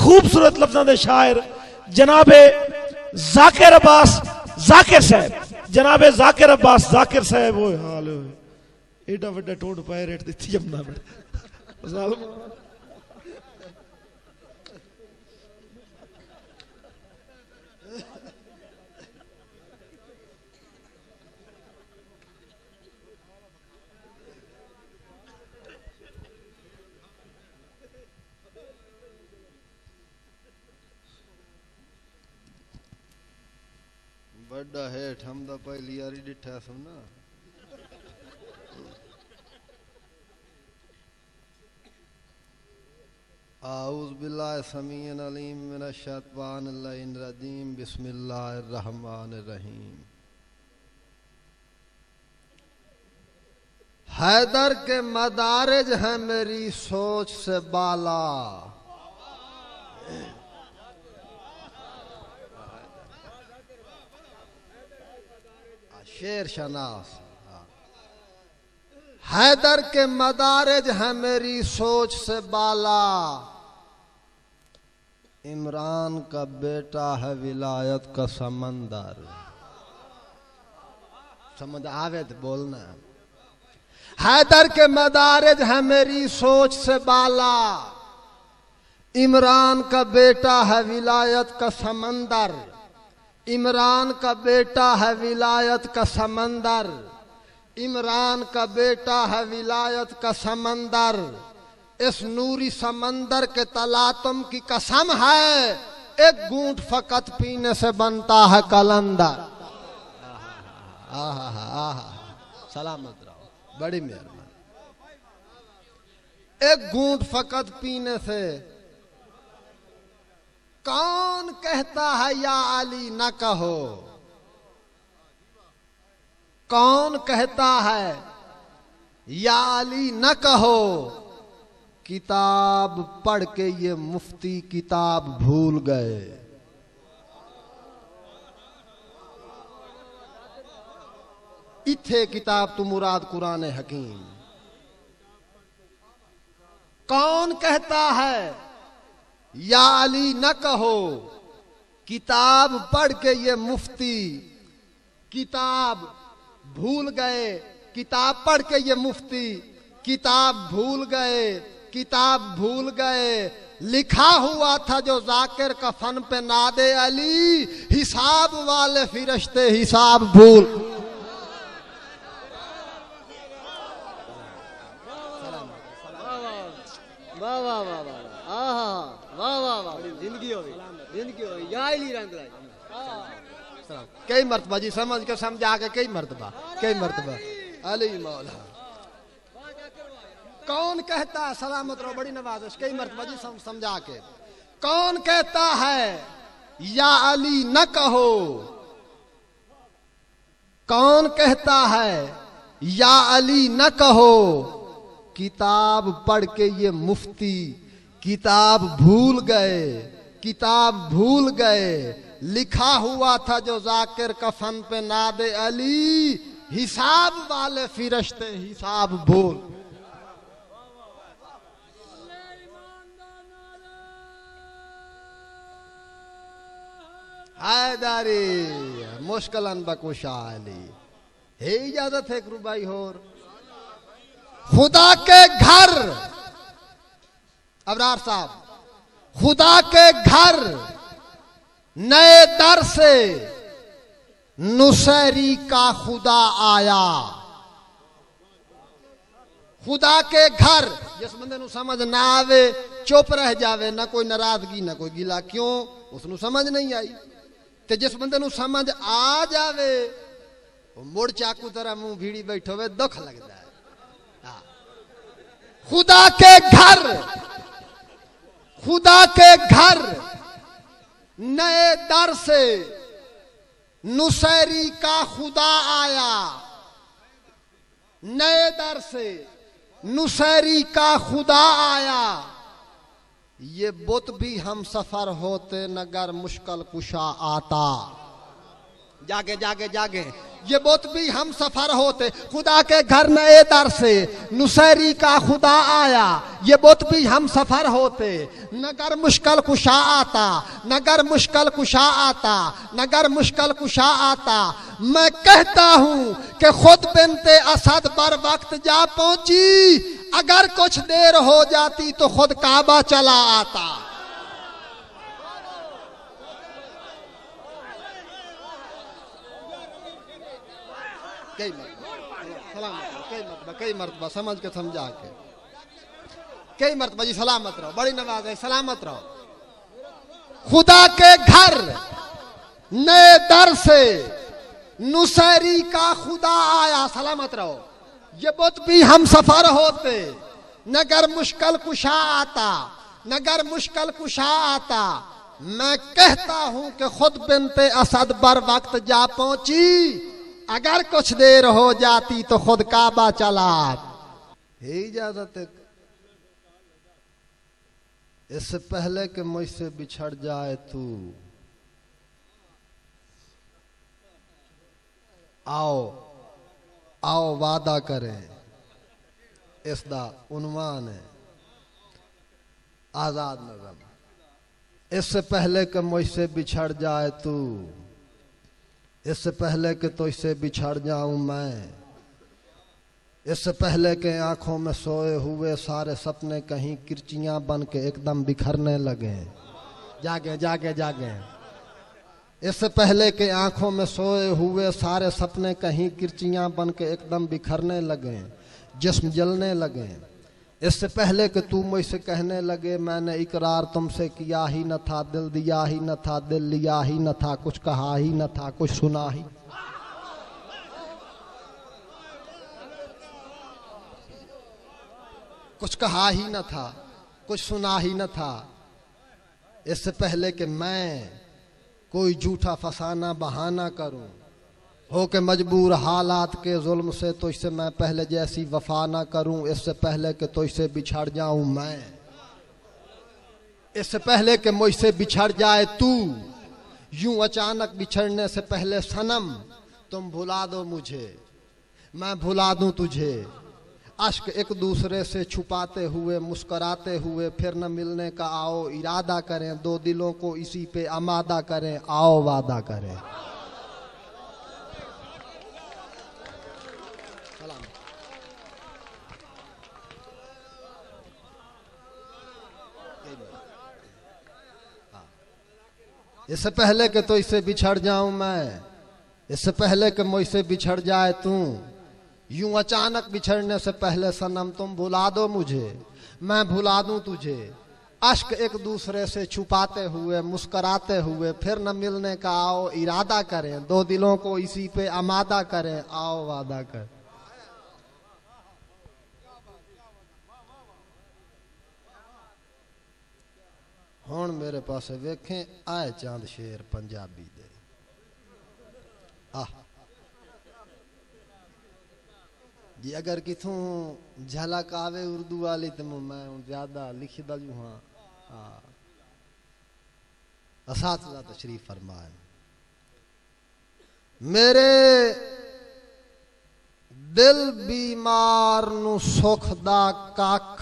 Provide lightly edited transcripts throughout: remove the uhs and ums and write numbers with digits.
खूबसूरत लफ्ज़ों के शायर जनाबे जाकिर अब्बास जाकिर साहब, जनाबे जाकिर अब्बास जाकिर साहब। वो हाल एडा वड्डा टोट पाए रेट दिती जमना बड़ा हेठ हम दा पहली यारी डिठा सुना। आऊज़ बिल्लाहि समीउल अलीम मिनश शैतानिर रजीम बिस्मिल्लाहिर रहमानिर रहीम। हैदर के मदारिज हैं मेरी सोच से बाला, शेर शनास। हैदर के मदारिज हैं मेरी सोच से बाला, इमरान का बेटा है विलायत का समंदर। समझ आवे तो बोलना। हैदर के मदारिज हैं मेरी सोच से बाला, इमरान का बेटा है विलायत का समंदर। इमरान का बेटा है विलायत का समंदर, इमरान का बेटा है विलायत का समंदर। इस नूरी समंदर के तलातम की कसम है, एक घूंट फकत पीने से बनता है कलंदर। आहा आहा, सलामत रहो, बड़ी मेहरबानी। एक घूंट फकत पीने से कौन कहता है या अली न कहो, कौन कहता है या अली न कहो। किताब पढ़ के ये मुफ्ती किताब भूल गए। इथे किताब तू मुराद कुरान हकीम। कौन कहता है या अली न कहो, किताब पढ़ के ये मुफ्ती किताब भूल गए। किताब पढ़ के ये मुफ्ती किताब भूल गए, किताब भूल गए। लिखा हुआ था जो जाकिर कफन पे नादे अली, हिसाब वाले फिरिश्ते हिसाब भूल। वाह वाह वाह वाह, आहा वाह वाह वाह, जिंदगी हो गई, जिंदगी हो गई। या अली रंग लाई कई मर्तबा जी समझ के समझा के कई मर्तबा अली मौला। कौन कहता है, सलामत रहो, बड़ी नवाज़िश, कई मर्तबा जी समझा के। कौन कहता है या अली न कहो, कौन कहता है या अली न कहो। किताब पढ़ के ये मुफ्ती किताब भूल गए, किताब भूल गए। लिखा हुआ था जो जाकिर कफन पे नादे अली, हिसाब वाले फिरिश्ते हिसाब भूल। हैदरी मुश्किलन बकुशा अली। हे इजाजत है रुबाई होर। खुदा के घर, अबरार साहब, खुदा के घर नए दर से नुसैरी का खुदा आया। खुदा के घर जिस बंदे नु समझ ना आवे चुप रह जावे, ना कोई नाराजगी ना कोई गिला, क्यों उसनु समझ नहीं आई। ते जिस बंदे नु समझ आ जावे वो मुड़ चाकू तरह मुंह भीड़ी बैठो वे दुख लगता है। खुदा के घर, खुदा के घर नए दर से नुसैरी का खुदा आया। नए दर से नुसैरी का खुदा आया। ये बुत भी हम सफर होते नगर मुश्किल कुशा आता। जागे जागे जागे ये बुत भी हम सफर होते। खुदा के घर नए दर से नुसैरी का खुदा आया, ये बुत भी हम सफर होते। नगर मुश्किल कुशा आता, नगर मुश्किल कुशा आता, नगर मुश्किल कुशा आता। मैं कहता हूं कि खुद बिनते असद बर वक्त जा पहुंची, अगर कुछ देर हो जाती तो खुद काबा चला आता। कई मरतबा समझ के समझा के, कई मरतबा जी सलामत रहो, बड़ी नवाज है, सलामत रहो। खुदा के घर नए दर से नुसैरी का खुदा आया, सलामत रहो। ये बुत भी हम सफर होते, नगर मुश्किल कुशा आता, नगर मुश्किल कुशा आता। मैं कहता हूं कि खुद बिनते असद बर वक्त जा पहुंची, अगर कुछ देर हो जाती तो खुद काबा चला। इजाजत इससे पहले कि मुझसे बिछड़ जाए तू, आओ आओ वादा करें। इसदा उन्वान है आजाद नज़म। इससे पहले कि मुझसे बिछड़ जाए तू, इससे पहले कि तो इससे बिछड़ जाऊं मैं, इससे पहले के आंखों में सोए हुए सारे सपने कहीं किरचियां बन के एकदम बिखरने लगे। जागे जागे जागे। इससे पहले के आंखों में सोए हुए सारे सपने कहीं किरचियां बन के एकदम बिखरने लगे, जिस्म जलने लगे। इससे पहले कि तू मुझसे कहने लगे मैंने इकरार तुमसे किया ही न था, दिल दिया ही न था, दिल लिया ही न था, कुछ कहा ही न था, कुछ सुना ही। कुछ कहा ही न था, कुछ सुना ही न था। इससे पहले कि मैं कोई झूठा फसाना बहाना करूं, हो के मजबूर हालात के जुल्म से तो इससे मैं पहले जैसी वफा ना करूं। इससे पहले कि तो इससे बिछड़ जाऊं मैं, इससे पहले कि मुझसे बिछड़ जाए तू, यूं अचानक बिछड़ने से पहले सनम तुम भुला दो मुझे, मैं भुला दूं तुझे। अश्क एक दूसरे से छुपाते हुए मुस्कुराते हुए फिर न मिलने का आओ इरादा करें, दो दिलों को इसी पे आमादा करें, आओ वादा करें। इससे पहले कि तो इससे बिछड़ जाऊं मैं, इससे पहले कि मुझसे बिछड़ जाए तू, यूं अचानक बिछड़ने से पहले सनम तुम भुला दो मुझे, मैं भुला दूं तुझे। अश्क एक दूसरे से छुपाते हुए मुस्कुराते हुए फिर न मिलने का आओ इरादा करें, दो दिलों को इसी पे आमादा करें, आओ वादा कर। हुण मेरे पास वेखें आए चंद शेर पंजाबी दे। जी अगर किथों झलक आवे उर्दू वाली तो मैं ज्यादा लिखी दू। हाँ असातिज़ा तशरीफ फरमाए। मेरे दिल बीमार नु सुख दा कख,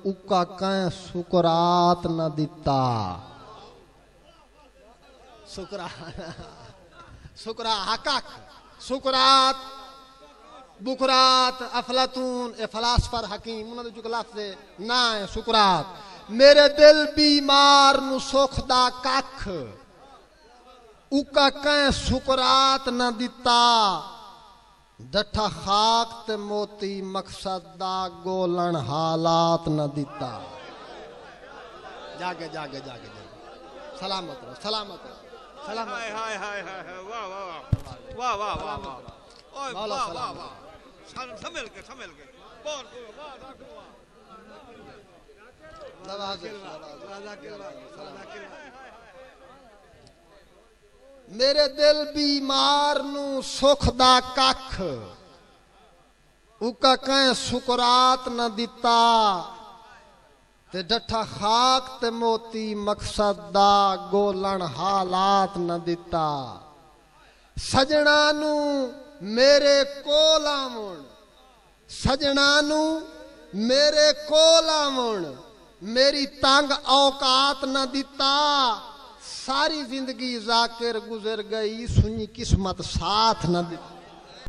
उका कैं सुकरात न दिता। सुकरा कख, सुकरात, बुकरात, अफलातून, ए फलासफर हकीम उन्होंने जो लफ्ज़ ना है सुकरात। मेरे दिल बीमार नु सुख दा कख, उका कैं सुकरात न दिता। डठा खाक ते मोती मकसद दा गोलन हालात न दिता। जागे जागे जागे जागे। सलामत रहो, सलामत रहो, सलामत। हाय हाय हाय हाय, वाह वाह वाह वाह वाह वाह, ओए वाह वाह वाह, संभल के बहुत मेरे दिल बीमार नु सुख दा कख, उका कैं सुकरात न दिता। ते डठा खाक ते मोती मकसद दा गोलन हालात न दिता। सजना नू मेरे कोल आवन, सजना नू मेरे कोल आवन, मेरी तंग औकात न दिता, सारी जिंदगी जाकिर गुजर गई, सुनी किस्मत साथ न दिता।